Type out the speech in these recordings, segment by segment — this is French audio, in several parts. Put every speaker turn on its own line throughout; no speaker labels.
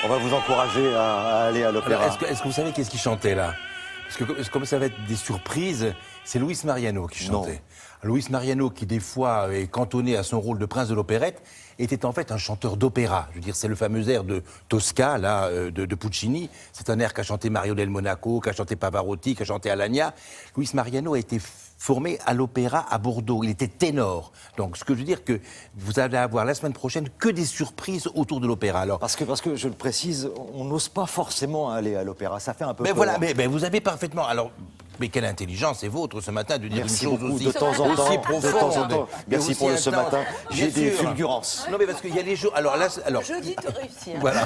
On va vous encourager à aller à l'opéra.
Est-ce que vous savez qu'est-ce qu'il chantait là? Parce que comme ça va être des surprises, c'est Luis Mariano qui chantait. Luis Mariano, qui des fois est cantonné à son rôle de prince de l'opérette, était en fait un chanteur d'opéra. Je veux dire, c'est le fameux air de Tosca, là, de Puccini. C'est un air qu'a chanté Mario del Monaco, qu'a chanté Pavarotti, qu'a chanté Alagna. Luis Mariano a été formé à l'opéra à Bordeaux. Il était ténor. Donc, ce que je veux dire, que vous allez avoir la semaine prochaine que des surprises autour de l'opéra. Alors,
parce que, je le précise, on n'ose pas forcément aller à l'opéra. Ça fait un peu
mais
peur.
voilà, mais vous avez parfaitement... Alors, mais quelle intelligence est vôtre ce matin de dire
Merci
une chose
beaucoup,
aussi,
de temps en temps,
aussi
de temps en temps. Merci pour ce matin. J'ai des fulgurances.
Non, mais parce qu'il y a les jours... Alors là,
Jeudi, tu réussis. Hein.
Voilà.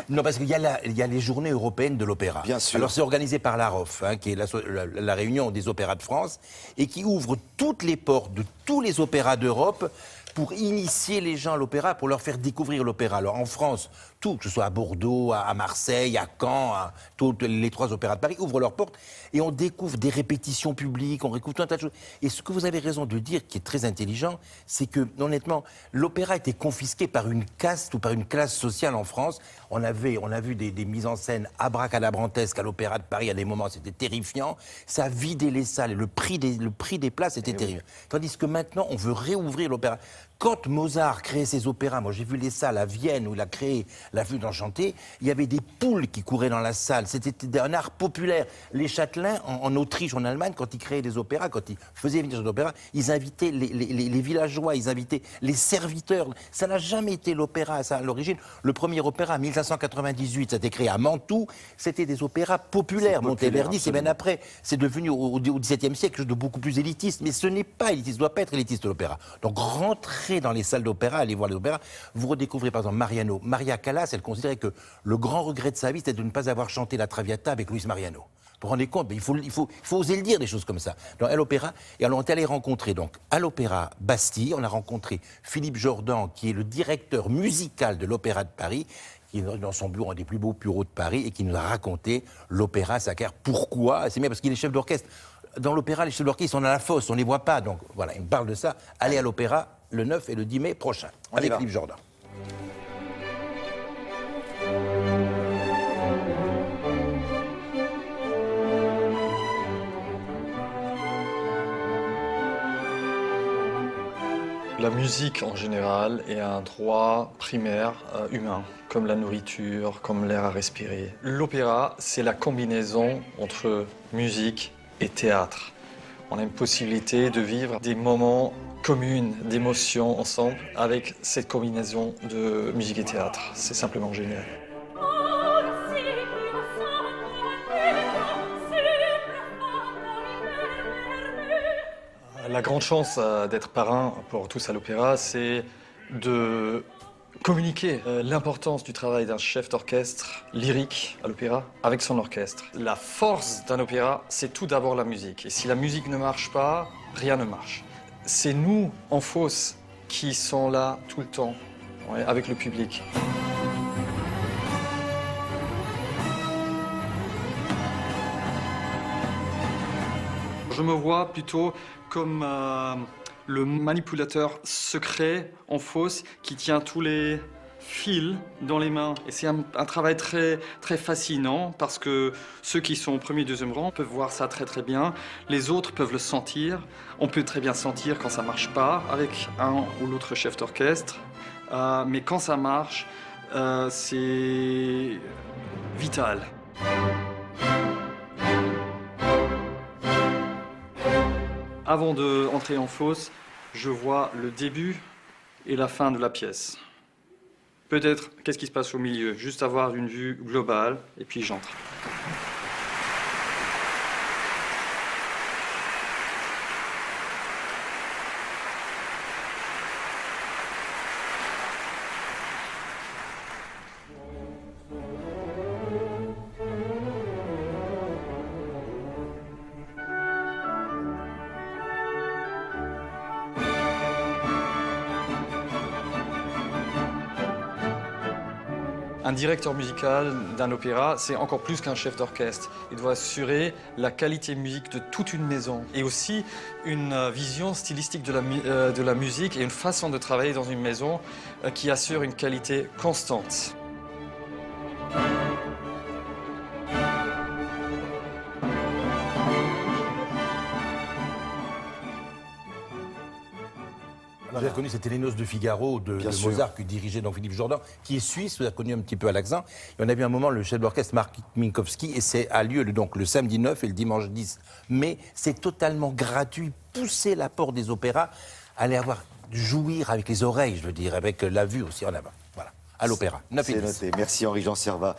Non, parce qu'il y a les journées européennes de l'opéra.
Bien sûr.
Alors c'est organisé par l'AROF, qui est la réunion des opéras de France, et qui ouvre toutes les portes de tous les opéras d'Europe pour initier les gens à l'opéra, pour leur faire découvrir l'opéra. Alors en France, tout, que ce soit à Bordeaux, à Marseille, à Caen, à toutes les 3 opéras de Paris, ouvrent leurs portes et on découvre des répétitions publiques, on découvre tout un tas de choses. Et ce que vous avez raison de dire, qui est très intelligent, c'est que, honnêtement, l'opéra était confisqué par une caste ou par une classe sociale en France. On a vu des mises en scène abracadabrantesques à l'opéra de Paris, à des moments, c'était terrifiant. Ça vidait les salles et le prix des places était terrible. Tandis que maintenant, on veut réouvrir l'opéra. Quand Mozart créait ses opéras, moi j'ai vu les salles à Vienne où il a créé La Flûte enchantée, il y avait des poules qui couraient dans la salle, c'était un art populaire. Les châtelains en Autriche, en Allemagne, quand ils créaient des opéras, quand ils faisaient venir des opéras, ils invitaient les villageois, ils invitaient les serviteurs. Ça n'a jamais été l'opéra, ça à l'origine. Le premier opéra, 1598, ça a été créé à Mantoue, c'était des opéras populaires. Monteverdi, c'est bien après. C'est devenu au XVIIe siècle quelque chose de beaucoup plus élitiste, mais ce n'est pas élitiste, ça ne doit pas être élitiste l'opéra. Donc rentrez dans les salles d'opéra, allez voir les opéras, vous redécouvrez par exemple Mariano. Maria Callas, elle considérait que le grand regret de sa vie, c'était de ne pas avoir chanté la Traviata avec Luis Mariano. Vous vous rendez compte? Mais il faut oser le dire, des choses comme ça. Donc à l'opéra, et alors on est allé rencontrer, donc à l'opéra Bastille, on a rencontré Philippe Jordan, qui est le directeur musical de l'Opéra de Paris, qui est dans son bureau, un des plus beaux bureaux de Paris, et qui nous a raconté l'opéra, sa carrière. Pourquoi? C'est bien parce qu'il est chef d'orchestre. Dans l'opéra, les chefs d'orchestre, ils sont à la fosse, on ne les voit pas. Donc voilà, il me parle de ça. Allez à l'opéra le 9 et le 10 mai prochain, avec Philippe Jordan.
La musique en général est un droit primaire humain, comme la nourriture, comme l'air à respirer. L'opéra, c'est la combinaison entre musique et théâtre. On a une possibilité de vivre des moments communs, d'émotions ensemble, avec cette combinaison de musique et théâtre. C'est simplement génial. La grande chance d'être parrain pour Tous à l'Opéra, c'est de communiquer l'importance du travail d'un chef d'orchestre lyrique à l'opéra avec son orchestre. La force d'un opéra, c'est tout d'abord la musique. Et si la musique ne marche pas, rien ne marche. C'est nous, en fosse, qui sont là tout le temps, avec le public. Je me vois plutôt comme le manipulateur secret en fosse qui tient tous les fils dans les mains. Et c'est un travail très, très fascinant parce que ceux qui sont au premier et deuxième rang peuvent voir ça très très bien. Les autres peuvent le sentir. On peut très bien sentir quand ça marche pas avec un ou l'autre chef d'orchestre. Mais quand ça marche, c'est vital. Avant d'entrer en fosse, je vois le début et la fin de la pièce. Peut-être qu'est-ce qui se passe au milieu, juste avoir une vue globale, et puis j'entre. Un directeur musical d'un opéra, c'est encore plus qu'un chef d'orchestre. Il doit assurer la qualité musique de toute une maison et aussi une vision stylistique de la musique et une façon de travailler dans une maison qui assure une qualité constante.
Vous avez connu, c'était les Noces de Figaro de
sûr.
Mozart, que dirigeait donc Philippe Jourdan, qui est suisse, vous avez connu un petit peu à l'accent. Et on a vu un moment le chef d'orchestre Mark Minkowski, et c'est a lieu donc le samedi 9 et le dimanche 10 mai. C'est totalement gratuit. Poussez l'apport des opéras, allez jouir avec les oreilles, je veux dire, avec la vue aussi en avant. Voilà, à l'opéra. 9 et
C'est
10.
noté. Merci Henri-Jean Servat.